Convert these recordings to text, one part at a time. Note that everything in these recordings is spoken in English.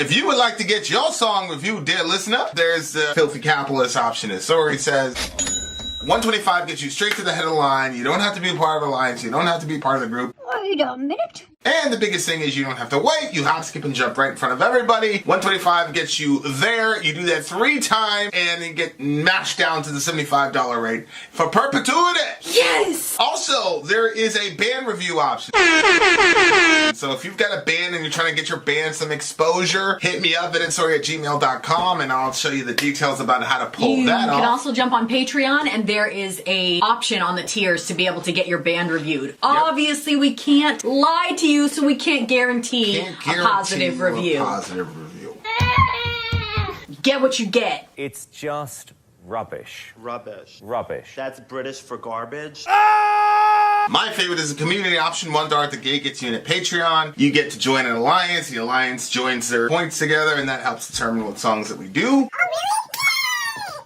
If you would like to get your song reviewed, dear listener, there's the filthy capitalist option. As Sori says, $125 gets you straight to the head of the line. You don't have to be part of the alliance. You don't have to be part of the group. Wait a minute. And the biggest thing is you don't have to wait. You hop, skip, and jump right in front of everybody. $125 gets you there. You do that 3 times, and then get mashed down to the $75 rate for perpetuity. Yes! Also, there is a band review option. So if you've got a band and you're trying to get your band some exposure, hit me up at vinsori@gmail.com, and I'll show you the details about how to pull that off. You can also jump on Patreon, and there is a option on the tiers to be able to get your band reviewed. Yep. Obviously, we can't lie to you, so we can't guarantee a positive review. Get what you get. It's just rubbish. Rubbish. Rubbish. That's British for garbage. My favorite is the community option. $1 at the gate gets you in at Patreon. You get to join an alliance. The alliance joins their points together, and that helps determine what songs that we do.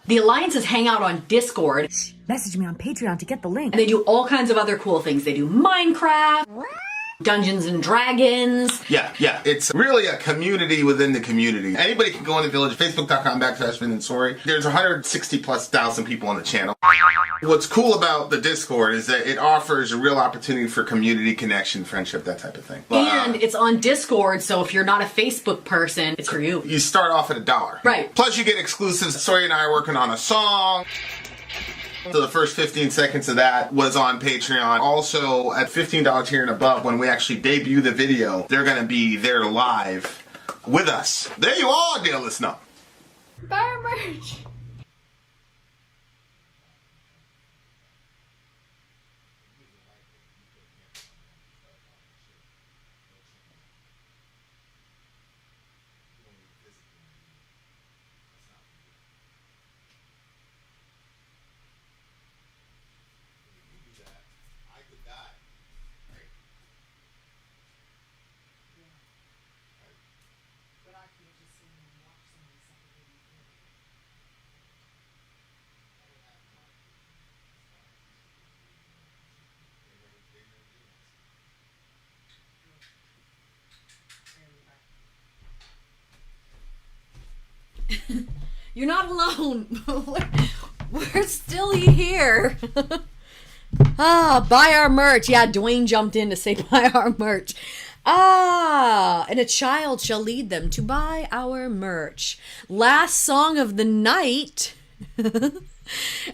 The alliances hang out on Discord. Message me on Patreon to get the link. And they do all kinds of other cool things. They do Minecraft, Dungeons and Dragons. Yeah. It's really a community within the community. Anybody can go on the village, facebook.com/Vin and Sori. There's 160,000+ people on the channel. What's cool about the Discord is that it offers a real opportunity for community connection, friendship, that type of thing. And it's on Discord, so if you're not a Facebook person, it's for you. You start off at $1. Right. Plus you get exclusives. Sori and I are working on a song. So the first 15 seconds of that was on Patreon. Also, at $15 tier and above, when we actually debut the video, they're going to be there live with us. There you are, dear listener. Buy our merch. You're not alone. We're still here. Buy our merch. Yeah, Dwayne jumped in to say buy our merch. And a child shall lead them to buy our merch. Last song of the night.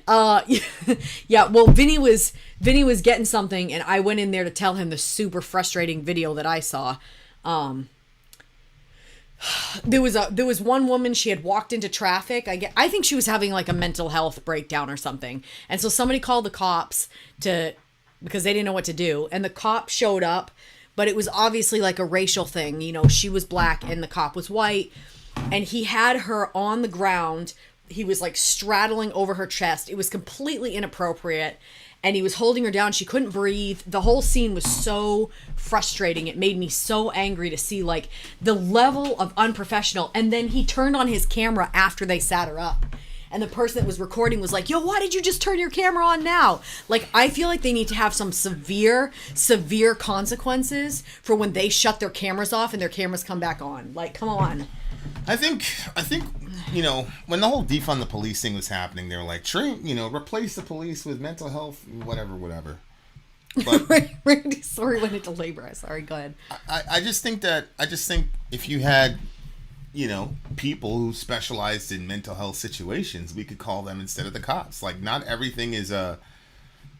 Yeah, well, Vinny was getting something, and I went in there to tell him the super frustrating video that I saw. There was one woman, she had walked into traffic. I think she was having like a mental health breakdown or something. And so somebody called the cops because they didn't know what to do. And the cop showed up, but it was obviously like a racial thing. You know, she was black and the cop was white. And he had her on the ground. He was like straddling over her chest. It was completely inappropriate. And he was holding her down. She couldn't breathe. The whole scene was so frustrating. It made me so angry to see like the level of unprofessional. And then he turned on his camera after they sat her up. And the person that was recording was like, yo, why did you just turn your camera on now? Like, I feel like they need to have some severe consequences for when they shut their cameras off and their cameras come back on. Like, come on. I think, you know, when the whole defund the police thing was happening, they were like, replace the police with mental health, whatever. But Randy, Sori went into labor. Sorry, go ahead. I just think if you had, you know, people who specialized in mental health situations, we could call them instead of the cops. Like, not everything is a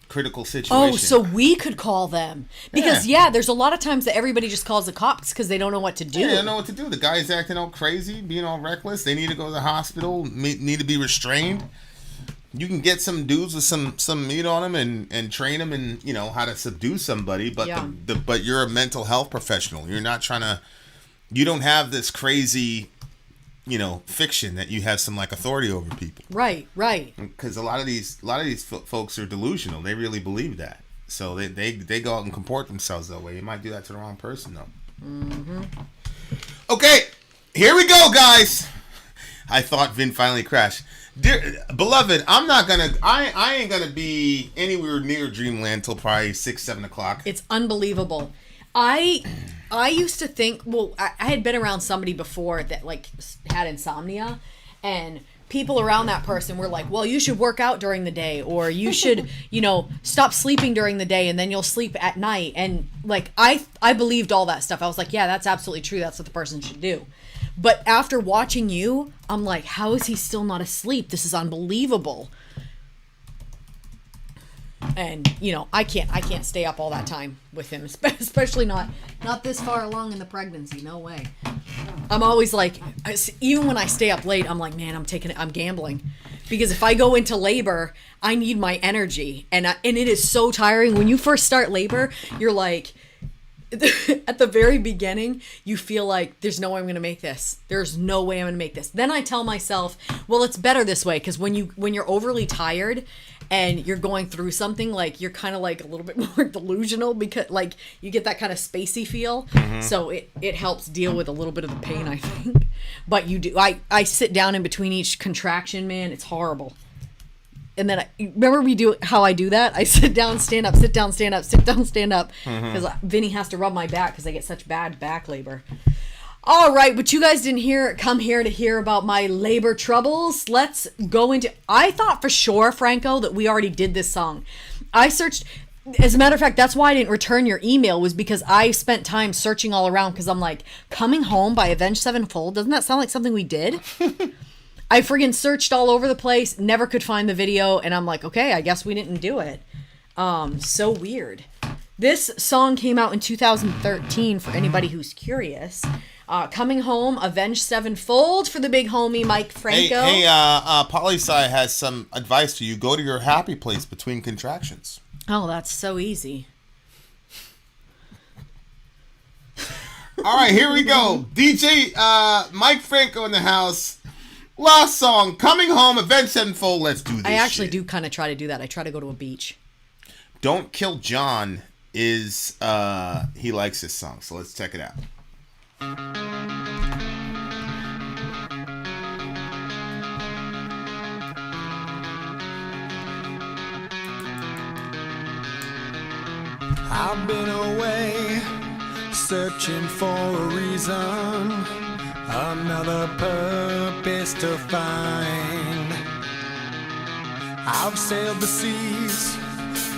critical situation. Oh, so we could call them. Because, there's a lot of times that everybody just calls the cops because they don't know what to do. Yeah, they don't know what to do. The guy's acting all crazy, being all reckless. They need to go to the hospital, need to be restrained. You can get some dudes with some meat on them and train them in, you know, how to subdue somebody. But but you're a mental health professional. You're not trying to... You don't have this crazy, you know, fiction that you have some like authority over people. Right. Because a lot of these folks are delusional. They really believe that. So they go out and comport themselves that way. You might do that to the wrong person though. Mm-hmm. Okay, here we go, guys. I thought Vin finally crashed. Dear beloved, I ain't gonna be anywhere near Dreamland till probably 6-7 o'clock. It's unbelievable. I used to think, well, I had been around somebody before that like had insomnia, and people around that person were like, well, you should work out during the day, or you should, stop sleeping during the day and then you'll sleep at night. And like, I believed all that stuff. I was like, yeah, that's absolutely true. That's what the person should do. But after watching you, I'm like, how is he still not asleep? This is unbelievable. And I can't stay up all that time with him, especially not this far along in the pregnancy. No way. I'm always like, even when I stay up late, I'm like, man, I'm gambling, because if I go into labor, I need my energy, and it is so tiring when you first start labor. You're like, at the very beginning, you feel like there's no way I'm going to make this. There's no way I'm going to make this. Then I tell myself, well, it's better this way, because when you're overly tired and you're going through something, like you're kind of like a little bit more delusional, because like you get that kind of spacey feel. Mm-hmm. So it helps deal with a little bit of the pain, I think. But you do. I sit down in between each contraction, man. It's horrible. And then remember how I do that? I sit down, stand up, sit down, stand up, sit down, stand up. Because Vinny has to rub my back because I get such bad back labor. All right, but you guys didn't come here to hear about my labor troubles. Let's go into... I thought for sure, Franco, that we already did this song. I searched... As a matter of fact, that's why I didn't return your email, was because I spent time searching all around, because I'm like, Coming Home by Avenged Sevenfold, doesn't that sound like something we did? I friggin' searched all over the place, never could find the video, and I'm like, okay, I guess we didn't do it. So weird. This song came out in 2013, for anybody who's curious. Coming Home, Avenged Sevenfold, for the big homie Mike Franco. Hey, Poli-Sci has some advice for you. Go to your happy place between contractions. Oh, that's so easy. All right, here we go. DJ Mike Franco in the house. Last song, Coming Home, Avenged Sevenfold. Let's do this. I actually do kind of try to do that. I try to go to a beach. Don't Kill John is, he likes this song, so let's check it out. I've been away, searching for a reason, another purpose to find. I've sailed the seas,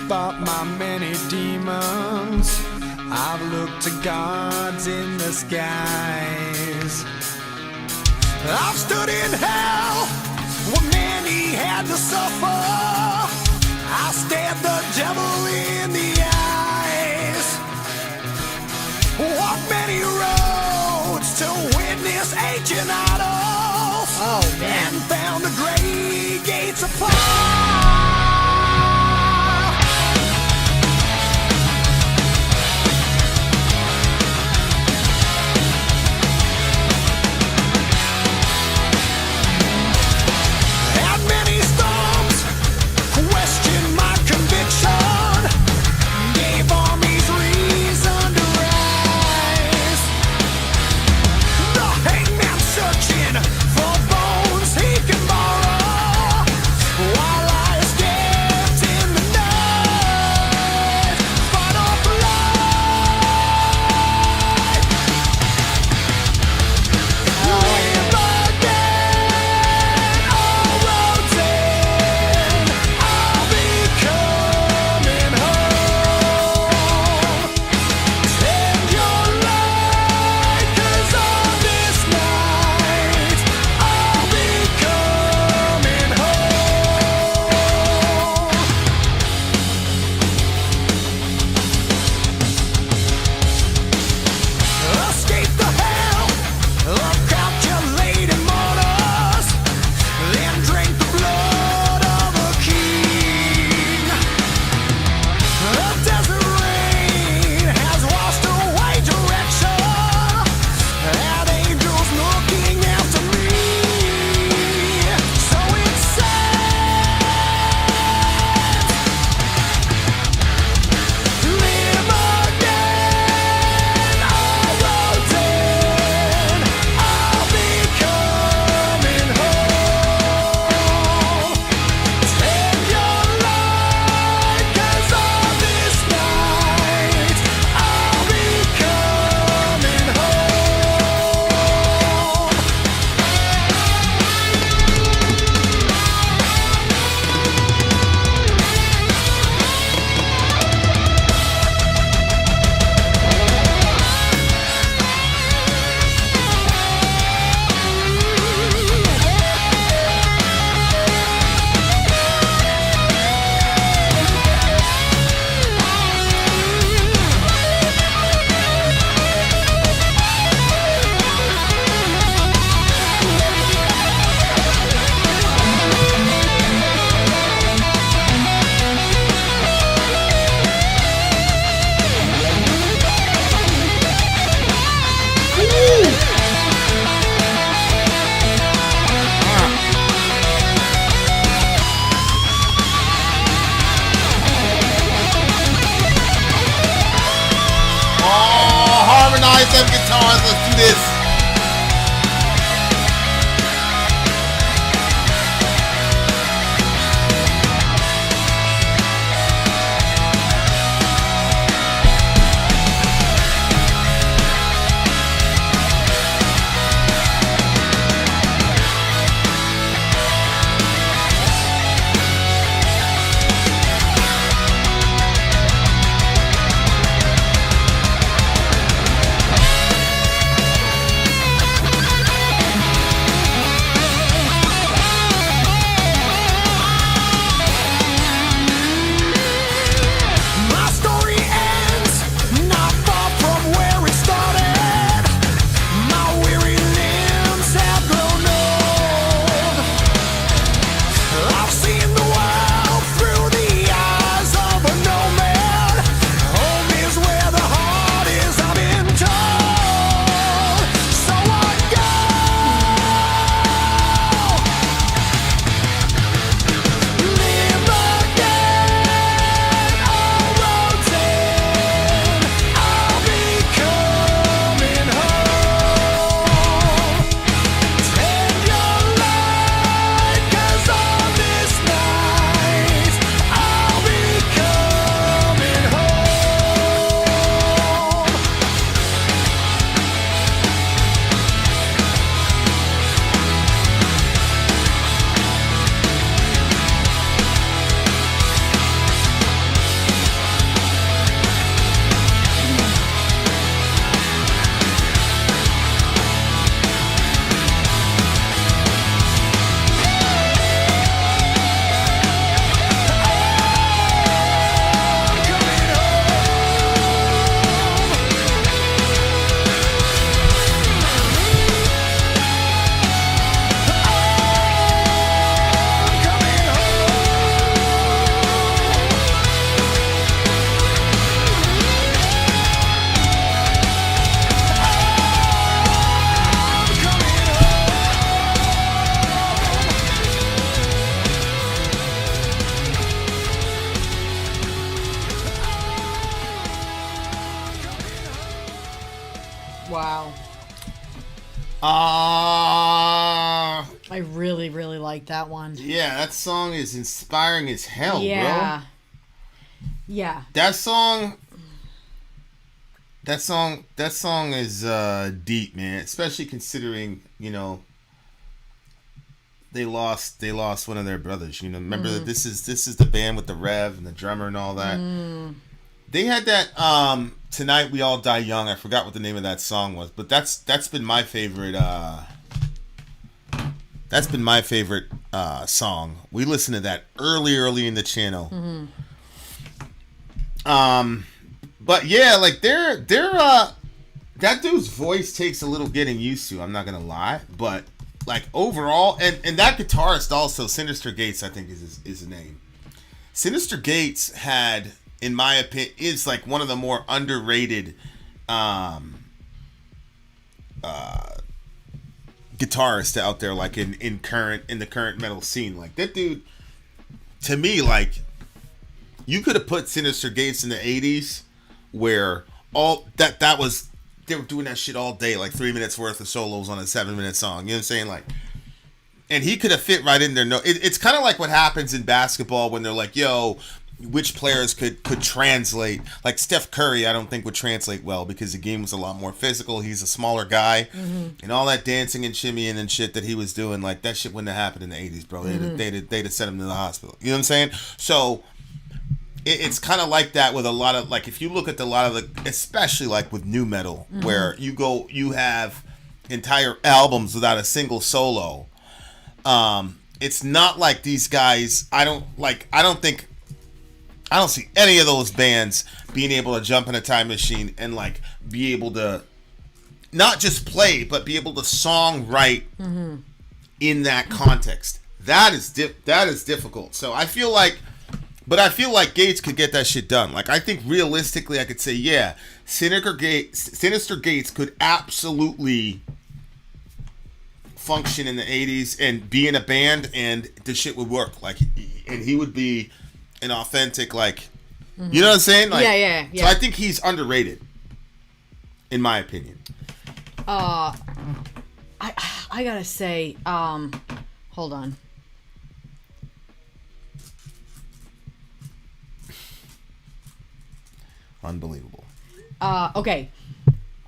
fought my many demons. I've looked to gods in the skies. I've stood in hell where many had to suffer. I stared the devil in the eyes. Walked many roads to witness ancient idols. Oh, man. And found the great gates of fire. For bones he can borrow, while I stay guitars. Let's do this. My story ends not far from where it started. My weary limbs have grown old. I've seen the world through the eyes of a nomad. Home is where the heart is, I've been told. So I go. Live again, all roads end. I'll be coming home. Tend your light, 'cause on this night I'll be coming home. Wow. I really, really like that one. Yeah, that song is inspiring as hell, Yeah. bro. Yeah. That song is deep, man. Especially considering, you know, they lost one of their brothers. You know, remember that this is the band with the Rev and the drummer and all that. They had that Tonight We All Die Young. I forgot what the name of that song was, but that's been my favorite. That's been my favorite song. We listened to that early in the channel. But yeah, like they're that dude's voice takes a little getting used to. I'm not gonna lie, but like overall, and that guitarist also, Sinister Gates, I think is his name. Sinister Gates had, in my opinion, is like one of the more underrated guitarists out there, like in the current metal scene. Like that dude, to me, like you could have put Sinister Gates in the 80s where all that was, they were doing that shit all day, like 3 minutes worth of solos on a 7-minute song. You know what I'm saying? Like, and he could have fit right in there. No, it's kind of like what happens in basketball when they're like, yo, which players could translate. Like Steph Curry, I don't think would translate well because the game was a lot more physical. He's a smaller guy, and all that dancing and shimmying and shit that he was doing, like that shit wouldn't have happened in the 80s, bro. They'd have sent him to the hospital. You know what I'm saying? So it's kind of like that with a lot of, like, if you look at a lot of the, especially like with new metal, where you have entire albums without a single solo. It's not like these guys. I don't see any of those bands being able to jump in a time machine and like be able to not just play, but be able to songwrite in that context. That is difficult. So I feel like Gates could get that shit done. Like, I think realistically, I could say, yeah, Sinister Gates could absolutely function in the 80s and be in a band, and the shit would work. Like, and he would be an authentic, like, you know what I'm saying? Like, yeah. So I think he's underrated, in my opinion. I gotta say, hold on. Unbelievable. Okay.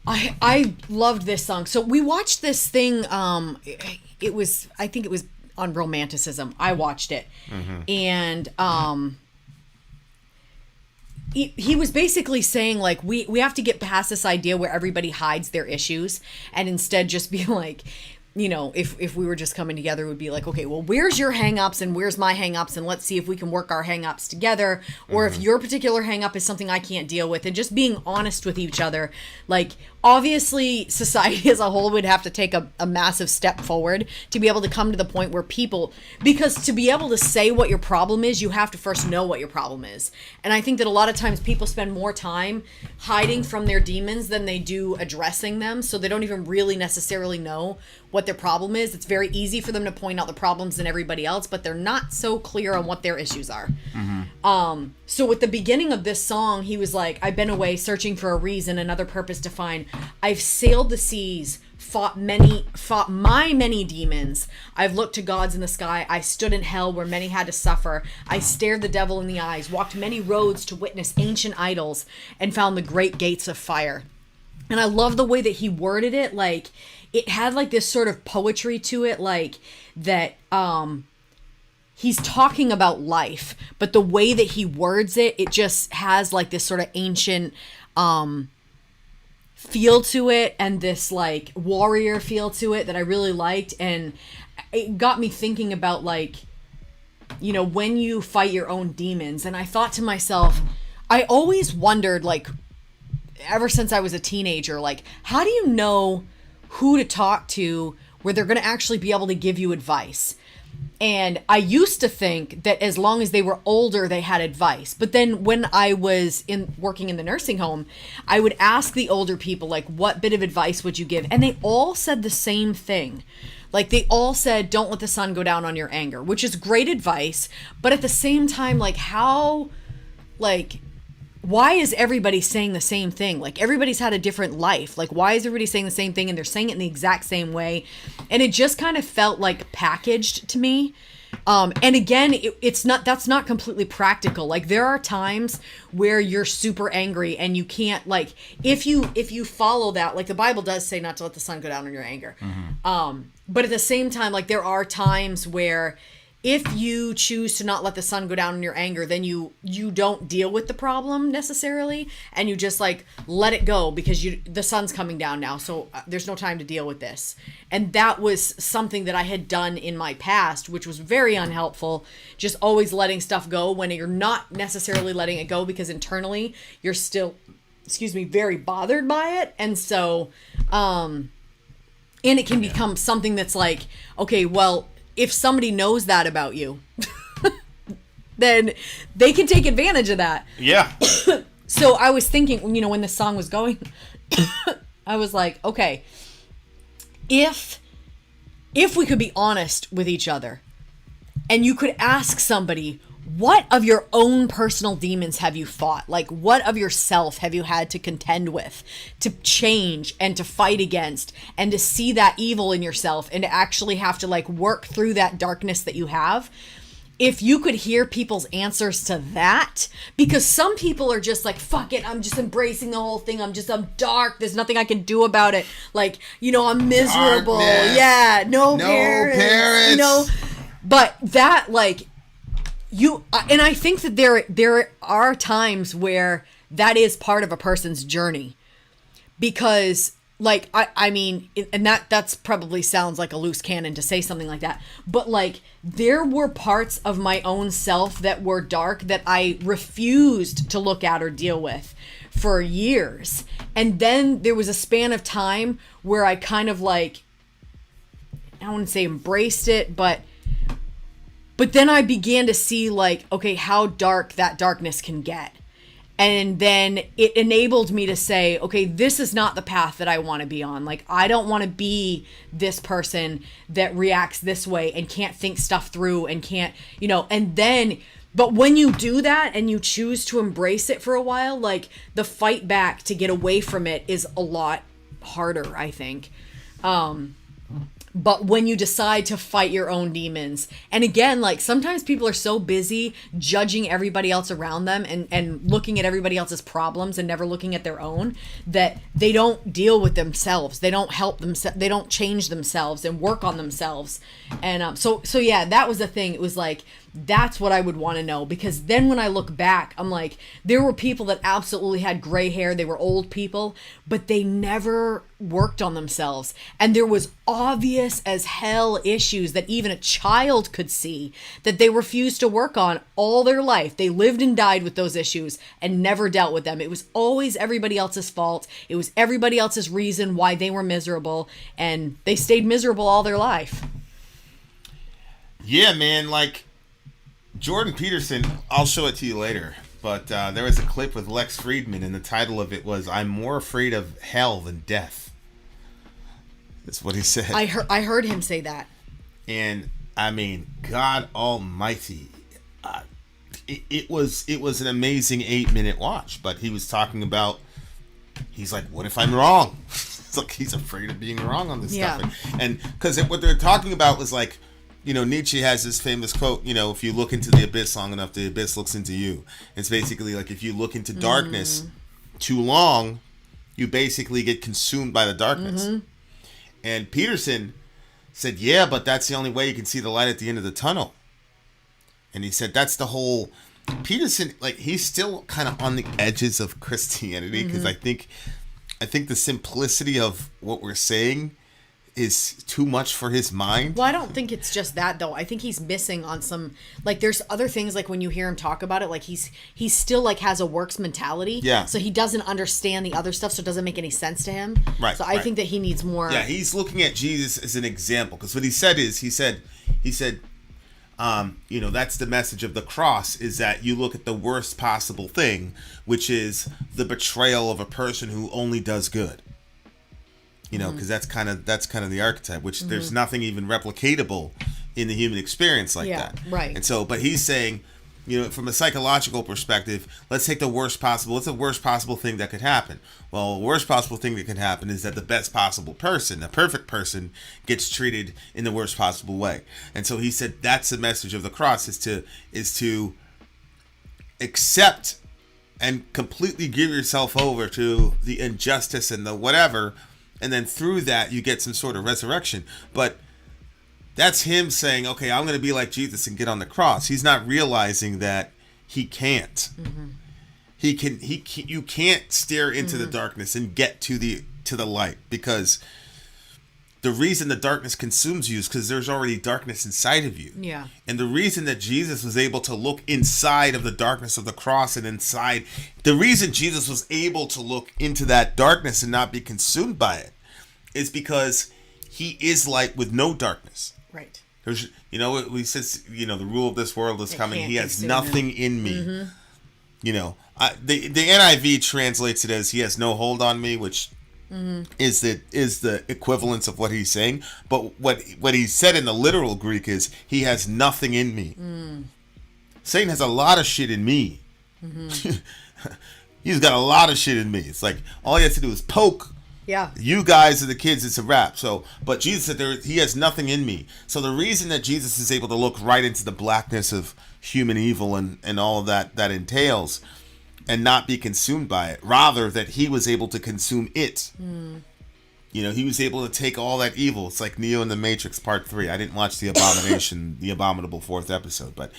I loved this song. So we watched this thing, I think it was on Romanticism. I watched it. And he was basically saying, like, we have to get past this idea where everybody hides their issues and instead just be like, you know, if we were just coming together, it would be like, okay, well, where's your hang-ups and where's my hang-ups, and let's see if we can work our hang-ups together, or if your particular hang-up is something I can't deal with, and just being honest with each other. Like, obviously, society as a whole would have to take a massive step forward to be able to come to the point where people, because to be able to say what your problem is, you have to first know what your problem is. And I think that a lot of times people spend more time hiding from their demons than they do addressing them, so they don't even really necessarily know what their problem is. It's very easy for them to point out the problems in everybody else, but they're not so clear on what their issues are. So at the beginning of this song, he was like, I've been away searching for a reason, another purpose to find. I've sailed the seas, fought my many demons. I've looked to gods in the sky. I stood in hell where many had to suffer. I stared the devil in the eyes, walked many roads to witness ancient idols, and found the great gates of fire. And I love the way that he worded it. Like, it had like this sort of poetry to it, like that he's talking about life, but the way that he words it, it just has like this sort of ancient feel to it, and this like warrior feel to it that I really liked. And it got me thinking about, like, you know, when you fight your own demons. And I thought to myself, I always wondered, like, ever since I was a teenager, like, how do you know who to talk to where they're going to actually be able to give you advice? And I used to think that as long as they were older, they had advice. But then when I was working in the nursing home, I would ask the older people, like, what bit of advice would you give? And they all said the same thing. Like, they all said, don't let the sun go down on your anger, which is great advice. But at the same time, like, how, like, why is everybody saying the same thing? Like, everybody's had a different life. Like, why is everybody saying the same thing, and they're saying it in the exact same way? And it just kind of felt like packaged to me. And again, that's not completely practical. Like, there are times where you're super angry and you can't, like, if you follow that, like the Bible does say not to let the sun go down on your anger. But at the same time, like, there are times where if you choose to not let the sun go down in your anger, then you don't deal with the problem necessarily, and you just like let it go because the sun's coming down now, so there's no time to deal with this. And that was something that I had done in my past, which was very unhelpful, just always letting stuff go when you're not necessarily letting it go because internally you're still, very bothered by it. And so, and it can become something that's like, okay, well, if somebody knows that about you, then they can take advantage of that. Yeah. So I was thinking, you know, when the song was going, I was like, okay, if we could be honest with each other and you could ask somebody, what of your own personal demons have you fought? Like, what of yourself have you had to contend with, to change and to fight against, and to see that evil in yourself and to actually have to like work through that darkness that you have? If you could hear people's answers to that, because some people are just like, fuck it, I'm just embracing the whole thing. I'm dark. There's nothing I can do about it. Like, you know, I'm miserable. Darkness. Yeah. No parents. You know, but that, like, and I think that there are times where that is part of a person's journey, because like, I mean, and that's probably sounds like a loose cannon to say something like that, but like, there were parts of my own self that were dark that I refused to look at or deal with for years. And then there was a span of time where I kind of like, I wouldn't say embraced it, but then I began to see like, okay, how dark that darkness can get. And then it enabled me to say, okay, this is not the path that I want to be on. Like, I don't want to be this person that reacts this way and can't think stuff through and can't, you know, and then, but when you do that and you choose to embrace it for a while, like, the fight back to get away from it is a lot harder, I think. But when you decide to fight your own demons, and again, like sometimes people are so busy judging everybody else around them and looking at everybody else's problems and never looking at their own, that they don't deal with themselves. They don't help themselves. They don't change themselves and work on themselves. And so yeah, that was the thing. It was like, that's what I would want to know, because then when I look back, I'm like, there were people that absolutely had gray hair. They were old people, but they never worked on themselves. And there was obvious as hell issues that even a child could see that they refused to work on all their life. They lived and died with those issues and never dealt with them. It was always everybody else's fault. It was everybody else's reason why they were miserable, and they stayed miserable all their life. Yeah, man, like Jordan Peterson, I'll show it to you later, but there was a clip with Lex Friedman, and the title of it was, "I'm more afraid of hell than death." That's what he said. I heard him say that. And, I mean, God almighty, it was an amazing 8-minute watch, but he was talking about, he's like, what if I'm wrong? It's like he's afraid of being wrong on this stuff. And because what they're talking about was like, you know, Nietzsche has this famous quote, you know, if you look into the abyss long enough, the abyss looks into you. It's basically like if you look into darkness too long, you basically get consumed by the darkness. And Peterson said, yeah, but that's the only way you can see the light at the end of the tunnel. And he said that's the whole... Peterson, like, he's still kind of on the edges of Christianity, because I think the simplicity of what we're saying is too much for his mind. Well, I don't think it's just that, though. I think he's missing on some, like, there's other things, like when you hear him talk about it, like he's still like has a works mentality. Yeah. So he doesn't understand the other stuff, so it doesn't make any sense to him. Right. So I think that he needs more. Yeah, he's looking at Jesus as an example, because what he said is, he said, you know, that's the message of the cross, is that you look at the worst possible thing, which is the betrayal of a person who only does good. You know, because that's kind of the archetype, which there's nothing even replicatable in the human experience like that. Right. And so, but he's saying, you know, from a psychological perspective, let's take what's the worst possible thing that could happen? Well, the worst possible thing that could happen is that the best possible person, the perfect person, gets treated in the worst possible way. And so he said that's the message of the cross, is to accept and completely give yourself over to the injustice and the whatever. And then through that, you get some sort of resurrection. But that's him saying, okay, I'm going to be like Jesus and get on the cross. He's not realizing that he can't. You can't stare into the darkness and get to the light, because the reason the darkness consumes you is because there's already darkness inside of you. Yeah. And the reason that Jesus was able to look inside of the darkness of the cross and the reason Jesus was able to look into that darkness and not be consumed by it is because he is light with no darkness. Right. There's, you know, he says, you know, the rule of this world is coming. He has nothing in me. You know, the NIV translates it as he has no hold on me, which is the equivalence of what he's saying. But what he said in the literal Greek is he has nothing in me. Satan has a lot of shit in me. He's got a lot of shit in me. It's like all he has to do is poke. Yeah. You guys are the kids, it's a wrap. So, but Jesus said he has nothing in me. So the reason that Jesus is able to look right into the blackness of human evil and all of that entails, and not be consumed by it, rather that he was able to consume it. You know, he was able to take all that evil. It's like Neo in the Matrix Part 3. I didn't watch The Abomination, the abominable 4th episode, but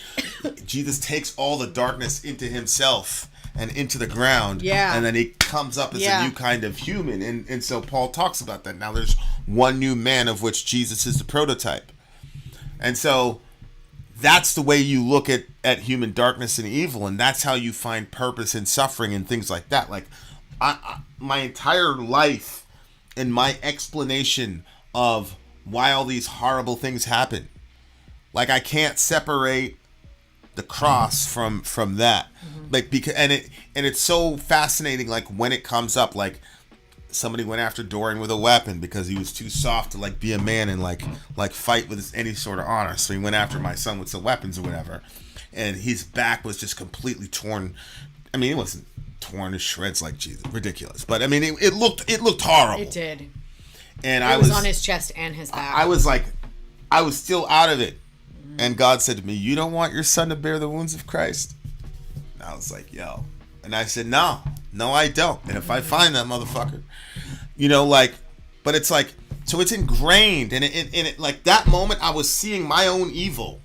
Jesus takes all the darkness into himself and into the ground, and then he comes up as a new kind of human. And so Paul talks about that. Now there's one new man, of which Jesus is the prototype. And so that's the way you look at human darkness and evil, and that's how you find purpose in suffering and things like that. Like, my entire life and my explanation of why all these horrible things happen, like, I can't separate the cross from that. Like, because it's so fascinating, like, when it comes up, like, somebody went after Dorian with a weapon because he was too soft to, like, be a man and like fight with any sort of honor. So he went after my son with some weapons or whatever, and his back was just completely torn. I mean, it wasn't torn to shreds like Jesus, ridiculous. But I mean, it looked horrible. It did. And It was on his chest and his back. I was like, I was still out of it. And God said to me, "You don't want your son to bear the wounds of Christ?" And I was like, "Yo," and I said, "No, I don't. And if I find that motherfucker, like, but it's like, so it's ingrained, and it like that moment, I was seeing my own evil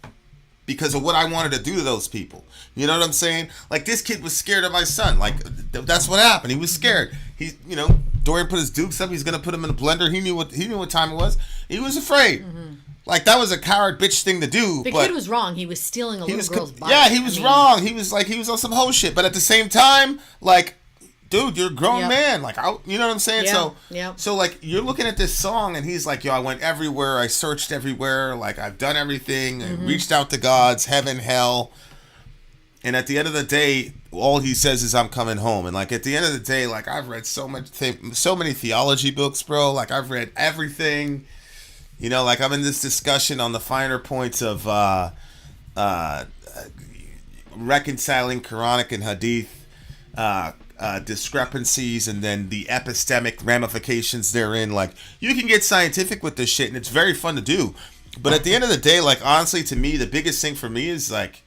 because of what I wanted to do to those people. You know what I'm saying? Like, this kid was scared of my son. Like, that's what happened. He was scared. He, Dorian put his dukes up. He's gonna put him in a blender. He knew what time it was. He was afraid. Mm-hmm. Like, that was a coward bitch thing to do. The kid was wrong. He was stealing a little girl's bike. Yeah, he was wrong. He was on some hoe shit. But at the same time, like, dude, you're a grown man. Like, you know what I'm saying? So like, you're looking at this song, and he's like, yo, I went everywhere. I searched everywhere. Like, I've done everything. I reached out to gods, heaven, hell. And at the end of the day, all he says is, I'm coming home. And, like, at the end of the day, like, I've read so many theology books, bro. Like, I've read everything. Like, I'm in this discussion on the finer points of reconciling Quranic and Hadith discrepancies, and then the epistemic ramifications therein. Like, you can get scientific with this shit, and it's very fun to do. But at the end of the day, like, honestly, to me, the biggest thing for me is, like,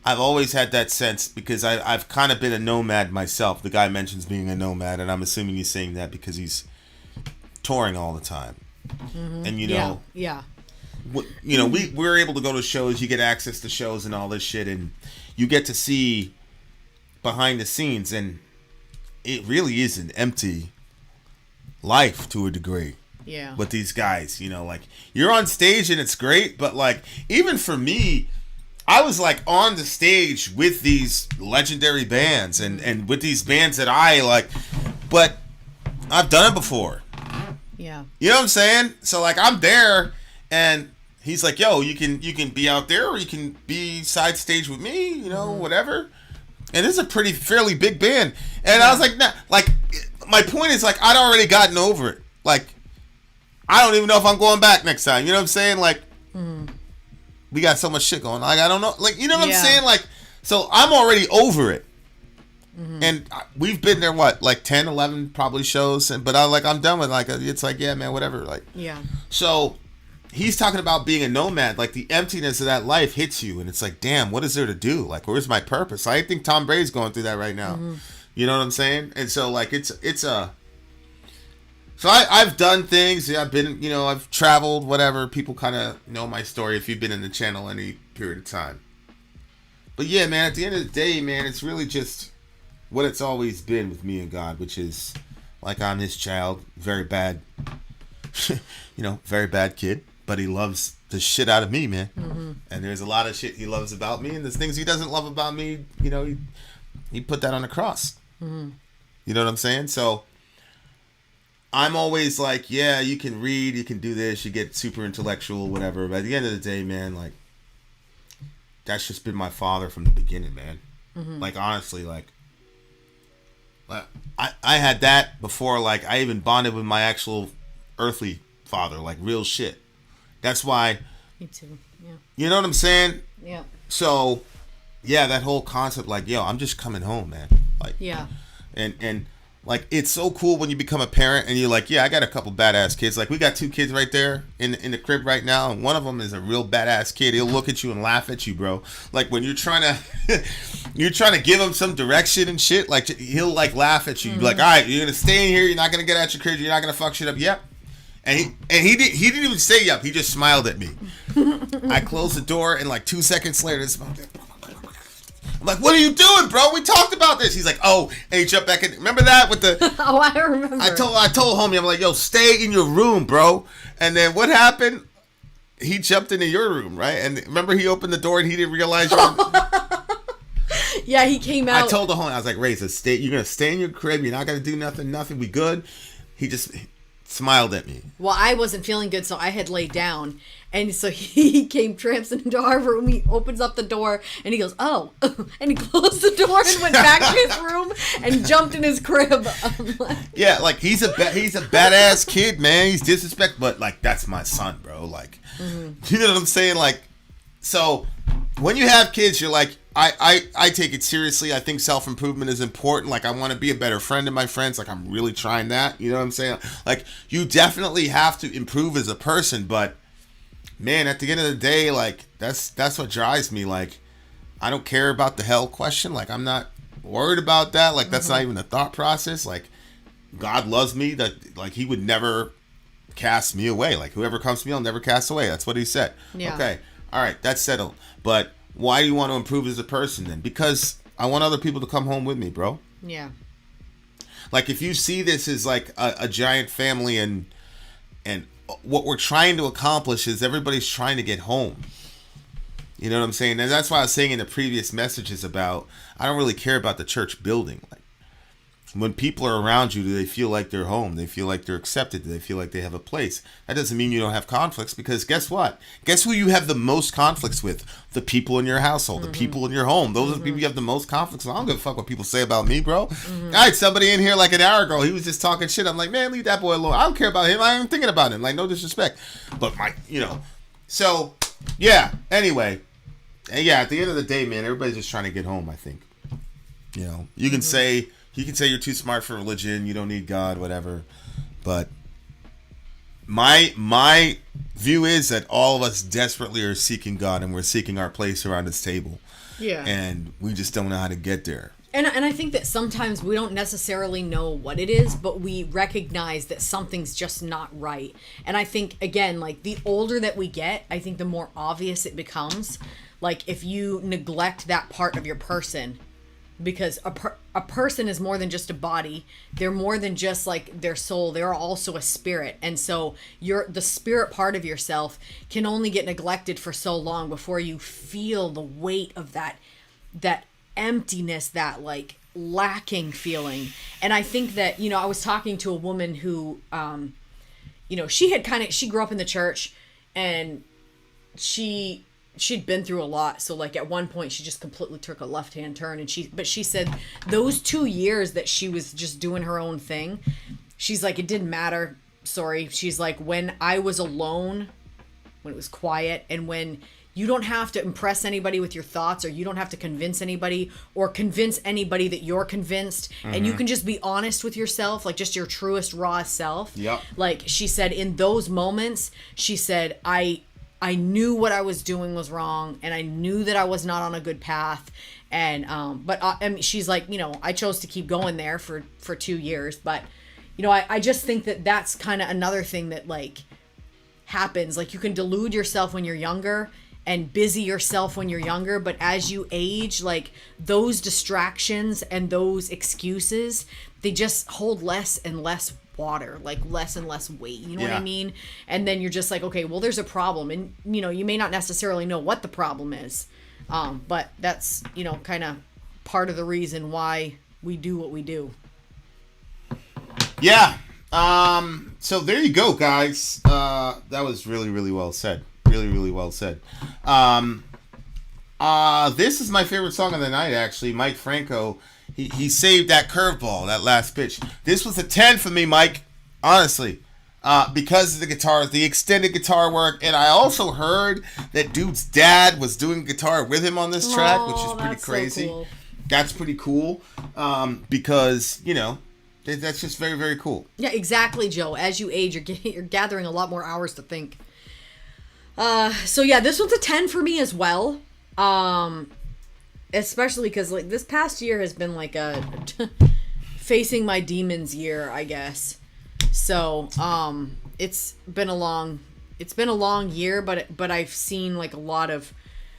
I've always had that sense, because I've kind of been a nomad myself. The guy mentions being a nomad, and I'm assuming he's saying that because he's touring all the time. Mm-hmm. And we're able to go to shows. You get access to shows and all this shit, and you get to see behind the scenes, and it really is an empty life to a degree. Yeah. With these guys, like, you're on stage and it's great, but, like, even for me, I was, like, on the stage with these legendary bands and with these bands that I like, but I've done it before. Yeah. You know what I'm saying? So, like, I'm there, and he's like, yo, you can be out there, or you can be side stage with me, whatever. And this is a fairly big band. And I was like, nah, like, my point is, like, I'd already gotten over it. Like, I don't even know if I'm going back next time. You know what I'm saying? Like, we got so much shit going on. Like, I don't know. Like, you know what I'm saying? Like, so I'm already over it. Mm-hmm. And we've been there, like 10, 11 probably shows. But I'm done with, like, it's like, yeah, man, whatever. Like, yeah. So he's talking about being a nomad. Like, the emptiness of that life hits you. And it's like, damn, what is there to do? Like, where's my purpose? I think Tom Brady's going through that right now. Mm-hmm. You know what I'm saying? And so, like, it's a... So I've done things. Yeah, I've been, I've traveled, whatever. People kind of know my story if you've been in the channel any period of time. But yeah, man, at the end of the day, man, it's really just what it's always been with me and God, which is, like, I'm his child. Very bad, very bad kid. But he loves the shit out of me, man. Mm-hmm. And there's a lot of shit he loves about me. And there's things he doesn't love about me, he put that on the cross. Mm-hmm. You know what I'm saying? So I'm always like, yeah, you can read, you can do this, you get super intellectual, whatever. But at the end of the day, man, like, that's just been my father from the beginning, man. Mm-hmm. Like, honestly, like, I had that before, like, I even bonded with my actual earthly father, like, real shit. That's why. Me too, yeah. You know what I'm saying? Yeah. So, yeah, that whole concept, like, yo, I'm just coming home, man. Like, yeah. And like, it's so cool when you become a parent and you're like, yeah, I got a couple badass kids. Like, we got 2 kids right there in the crib right now, and one of them is a real badass kid. He'll look at you and laugh at you, bro. Like, when you're trying to give him some direction and shit, like, he'll, like, laugh at you. Mm-hmm. You're like, all right, you're gonna stay in here. You're not gonna get out your crib. You're not gonna fuck shit up. Yep. And he didn't even say yep. He just smiled at me. I closed the door, and like 2 seconds later, I'm like, what are you doing, bro? We talked about this. He's like, oh, and he jumped back in. Remember that with the... Oh, I remember. I told homie, I'm like, yo, stay in your room, bro. And then what happened? He jumped into your room, right? And remember, he opened the door and he didn't realize you were... Yeah, he came out. I told the homie, I was like, Ray, you're going to stay in your crib. You're not going to do nothing. We good? He just smiled at me. Well, I wasn't feeling good, so I had laid down. And so he came tramping into our room. He opens up the door and he goes, oh. And he closed the door and went back to his room and jumped in his crib. Yeah, like, he's a badass kid, man. He's disrespectful, but, like, that's my son, bro. Like, mm-hmm. You know what I'm saying? Like, so when you have kids, you're like, I take it seriously. I think self-improvement is important. Like, I want to be a better friend to my friends. Like, I'm really trying that. You know what I'm saying? Like, you definitely have to improve as a person, but man, at the end of the day, like, that's what drives me. Like, I don't care about the hell question. Like, I'm not worried about that. Like, that's not even a thought process. Like, God loves me. That, like, he would never cast me away. Like, whoever comes to me, I'll never cast away. That's what he said. Yeah. Okay. All right. That's settled. But why do you want to improve as a person then? Because I want other people to come home with me, bro. Yeah. Like, if you see this as like a giant family, and what we're trying to accomplish is everybody's trying to get home. You know what I'm saying? And that's why I was saying in the previous messages about, I don't really care about the church building. Like, when people are around you, do they feel like they're home? They feel like they're accepted? Do they feel like they have a place? That doesn't mean you don't have conflicts, because guess what? Guess who you have the most conflicts with? The people in your household, the people in your home. Those are the people you have the most conflicts with. I don't give a fuck what people say about me, bro. I had somebody in here like an hour ago. He was just talking shit. I'm like, man, leave that boy alone. I don't care about him. I ain't thinking about him. Like, no disrespect. But so, yeah. Anyway. And yeah, at the end of the day, man, everybody's just trying to get home, I think. You know, you can say you're too smart for religion, you don't need God, whatever. But my view is that all of us desperately are seeking God, and we're seeking our place around this table. Yeah. And we just don't know how to get there. And I think that sometimes we don't necessarily know what it is, but we recognize that something's just not right. And I think, again, like, the older that we get, I think the more obvious it becomes. Like, if you neglect that part of your person, because a person is more than just a body. They're more than just like their soul. They're also a spirit. And so the spirit part of yourself can only get neglected for so long before you feel the weight of that emptiness, that like lacking feeling. And I think that, I was talking to a woman who, she grew up in the church, and she'd been through a lot. So like at one point she just completely took a left-hand turn, and she said those 2 years that she was just doing her own thing, she's like, it didn't matter. Sorry. She's like, when I was alone, when it was quiet, and when you don't have to impress anybody with your thoughts, or you don't have to convince anybody or convince anybody that you're convinced, and you can just be honest with yourself, like just your truest, rawest self. Yep. Like she said, in those moments, she said, I knew what I was doing was wrong, and I knew that I was not on a good path. And, she's like, I chose to keep going there for 2 years. But, I just think that that's kind of another thing that like happens. Like, you can delude yourself when you're younger and busy yourself when you're younger. But as you age, like those distractions and those excuses, they just hold less and less water, like less and less weight, you know what I mean? And then you're just like, okay, well, there's a problem, and you may not necessarily know what the problem is, but that's kind of part of the reason why we do what we do. So there you go, guys. That was really, really well said. Really, really well said. This is my favorite song of the night, actually. Mike Franco, he saved that curveball, that last pitch. This was a 10 for me, Mike, honestly, because of the guitar, the extended guitar work. And I also heard that dude's dad was doing guitar with him on this track, which is pretty crazy. So cool. That's pretty cool, because, that's just very, very cool. Yeah, exactly, Joe. As you age, you're gathering a lot more hours to think. So yeah, this one's a 10 for me as well. Especially because like this past year has been like a facing my demons year, I guess. So it's been a long year, but I've seen like a lot of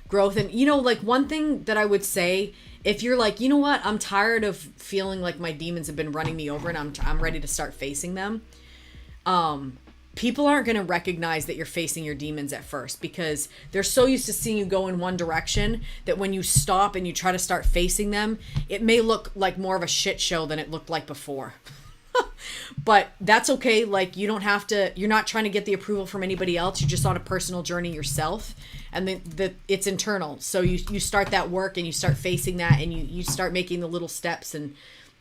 growth. And like one thing that I would say, if you're like, you know what, I'm tired of feeling like my demons have been running me over, and I'm ready to start facing them. People aren't going to recognize that you're facing your demons at first, because they're so used to seeing you go in one direction that when you stop and you try to start facing them, it may look like more of a shit show than it looked like before. But that's okay. Like, you don't have to, you're not trying to get the approval from anybody else. You're just on a personal journey yourself, and it's internal. So you start that work, and you start facing that, and you start making the little steps, and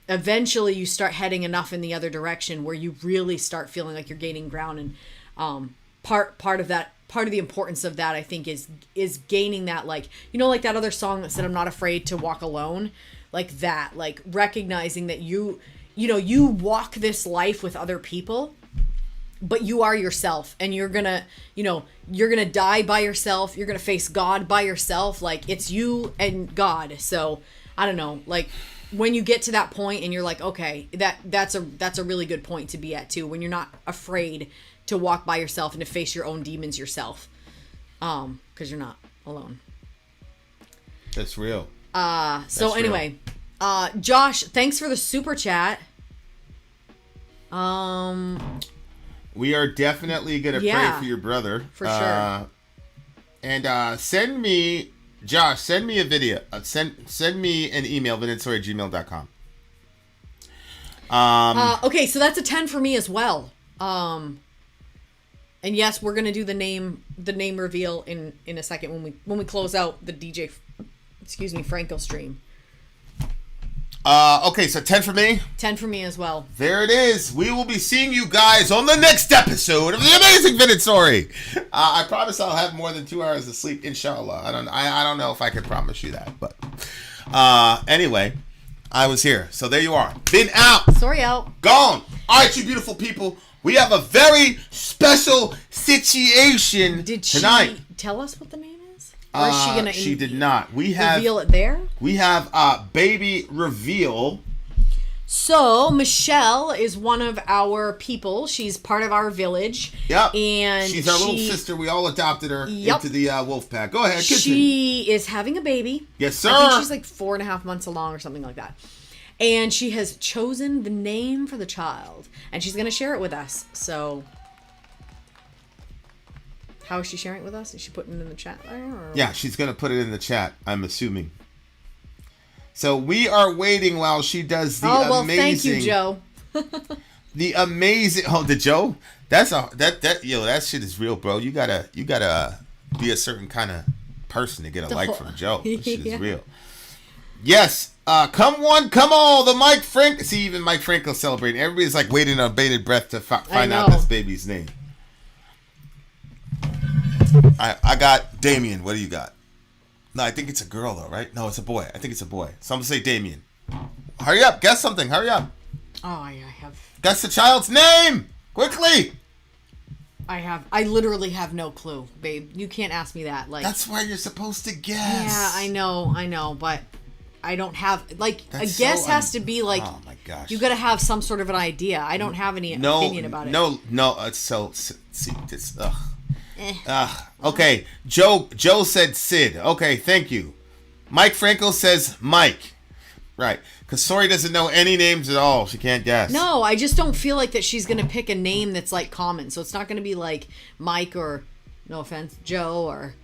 eventually you start heading enough in the other direction where you really start feeling like you're gaining ground. And part of the importance of that, I think, is gaining that, like, you know, like that other song that said, I'm not afraid to walk alone, like that, like recognizing that you walk this life with other people, but you are yourself, and you're gonna die by yourself. You're gonna face God by yourself. Like, it's you and God. So I don't know, like, when you get to that point and you're like, okay, that's a really good point to be at too, when you're not afraid to walk by yourself and to face your own demons yourself, because you're not alone. That's real. So anyway, Josh, thanks for the super chat. We are definitely gonna pray for your brother for sure. And send me, Josh, send me a video. Send me an email, vinandsori@gmail.com. Okay, so that's a 10 for me as well. And yes, we're gonna do the name reveal in a second when we close out the DJ, Franco stream. Okay, so 10 for me. 10 for me as well. There it is. We will be seeing you guys on the next episode of the amazing Vin and Sori. I promise I'll have more than 2 hours of sleep, inshallah. I don't know if I can promise you that, but anyway, I was here. So there you are. Vin out. Sori out. Gone. All right, you beautiful people. We have a very special situation tonight. Did she tell us what the name is? Or is she gonna? She did not. Reveal it there. We have baby reveal. So Michelle is one of our people. She's part of our village. Yep. And she's our little sister. We all adopted her into the wolf pack. Go ahead. Continue. She is having a baby. Yes, sir. I think she's like 4.5 months along or something like that. And she has chosen the name for the child, and she's going to share it with us. So, how is she sharing it with us? Is she putting it in the chat there? Or? Yeah, she's going to put it in the chat, I'm assuming. So, we are waiting while she does the amazing... Oh, well, thank you, Joe. The amazing... Oh, the Joe? That shit is real, bro. You gotta be a certain kind of person to get a like from Joe. That shit is real. Yes. Come one, come all. The Mike Frank. See, even Mike Franco celebrating. Everybody's like waiting on bated breath to find out this baby's name. I got Damien. What do you got? No, I think it's a girl though, right? No, it's a boy. I think it's a boy. So I'm gonna say Damien. Hurry up, guess something. Hurry up. Oh, I have. Guess the child's name quickly. I literally have no clue, babe. You can't ask me that. Like, that's why you're supposed to guess. Yeah, I know, but I don't have, like, a guess has to be like, oh my gosh, you gotta have some sort of an idea. I don't have any opinion about it. No, it's so, see, it's, okay, Joe said Sid. Okay, thank you. Mike Franco says Mike. Right, because Sori doesn't know any names at all. She can't guess. No, I just don't feel like that she's gonna pick a name that's like common. So it's not gonna be like Mike or, no offense, Joe or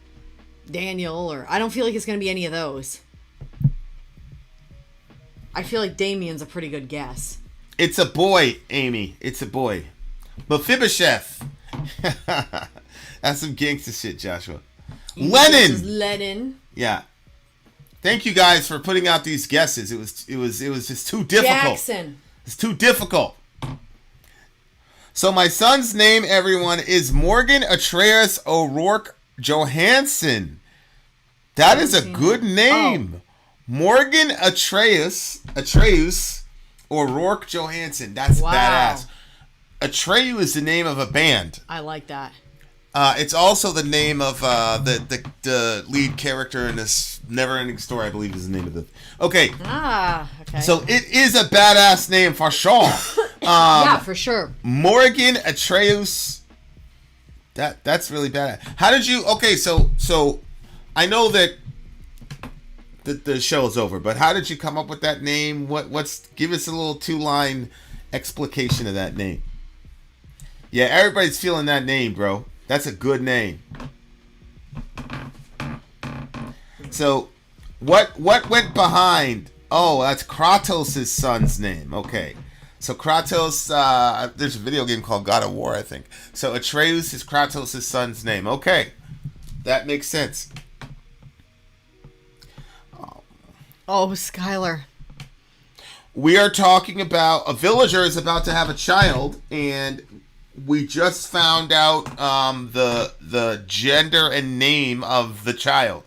Daniel, or I don't feel like it's gonna be any of those. I feel like Damien's a pretty good guess. It's a boy, Amy. It's a boy. Mephibosheth. That's some gangster shit, Joshua. Lennon. Yeah. Thank you guys for putting out these guesses. It was just too difficult. Jackson. It's too difficult. So my son's name, everyone, is Morgan Atreus O'Rourke Johansson. That is a good name. Oh. Morgan Atreus O'Rourke Johansson. That's badass. Atreyu is the name of a band. I like that. It's also the name of the lead character in this Never-Ending Story, I believe is the name of the... Okay. Okay. So it is a badass name for sure. Yeah, for sure. Morgan Atreus. That's really badass. How did you... Okay, so I know that the show is over, but how did you come up with that name? Give us a little 2-line explication of that name. Yeah, everybody's feeling that name, bro. That's a good name. So, what went behind? Oh, that's Kratos' son's name. Okay. So Kratos, there's a video game called God of War, I think. So Atreus is Kratos' son's name. Okay. That makes sense. Oh, Skylar. We are talking about a villager is about to have a child, and we just found out the gender and name of the child.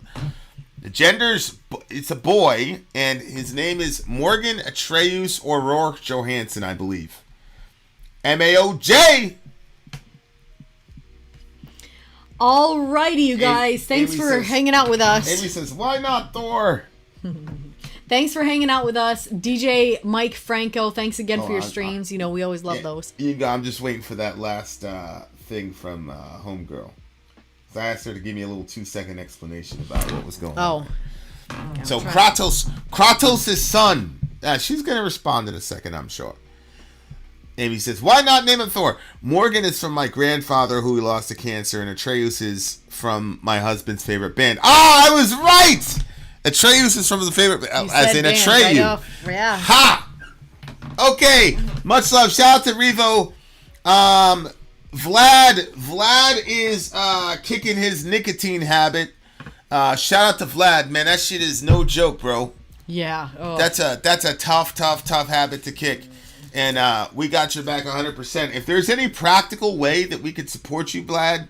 The gender's it's a boy, and his name is Morgan Atreus O'Rourke Johansson, I believe. MAOJ. Alrighty, you guys. Thanks for hanging out with us. Amy says, "Why not Thor?" Thanks for hanging out with us, DJ Mike Franco. Thanks again for your streams. You know we always love those. I'm just waiting for that last thing from Homegirl. So I asked her to give me a little 2-second explanation about what was going on. Okay, so Kratos' son. She's gonna respond in a second, I'm sure. Amy says, "Why not name him Thor?" Morgan is from my grandfather, who we lost to cancer, and Atreus is from my husband's favorite band. I was right. Atreus is from the favorite, as in Atreyu. Yeah. Ha! Okay. Much love. Shout out to Revo. Vlad is kicking his nicotine habit. Shout out to Vlad, man. That shit is no joke, bro. Yeah. Oh. That's a tough habit to kick. And we got your back 100%. If there's any practical way that we could support you, Vlad,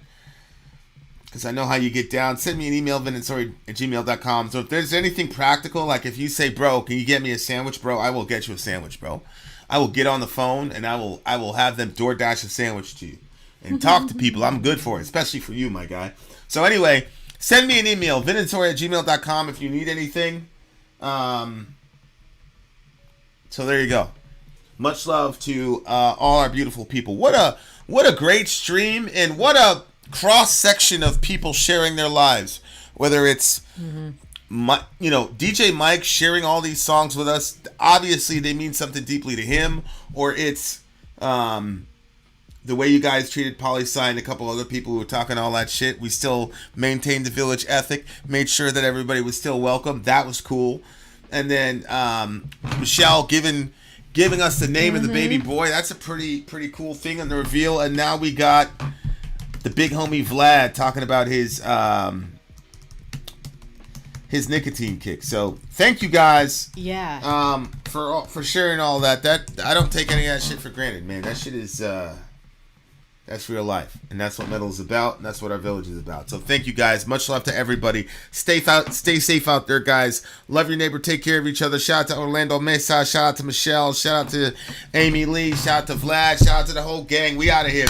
because I know how you get down, send me an email, vinandsori@gmail.com. So if there's anything practical, like if you say, "Bro, can you get me a sandwich, bro?" I will get you a sandwich, bro. I will get on the phone and I will have them DoorDash a sandwich to you and talk to people. I'm good for it, especially for you, my guy. So anyway, send me an email, vinandsori@gmail.com, if you need anything. So there you go. Much love to all our beautiful people. What a great stream, and what a cross section of people sharing their lives. Whether it's DJ Mike sharing all these songs with us, obviously they mean something deeply to him, or it's the way you guys treated Poli Sci and a couple other people who were talking all that shit. We still maintained the village ethic, made sure that everybody was still welcome. That was cool. And then Michelle giving us the name of the baby boy. That's a pretty cool thing on the reveal. And now we got the big homie Vlad talking about his nicotine kick. So thank you guys. Yeah. For sharing all that. That I don't take any of that shit for granted, man. That shit is that's real life, and that's what metal is about, and that's what our village is about. So thank you guys. Much love to everybody. Stay safe out there, guys. Love your neighbor. Take care of each other. Shout out to Orlando Mesa. Shout out to Michelle. Shout out to Amy Lee. Shout out to Vlad. Shout out to the whole gang. We out of here.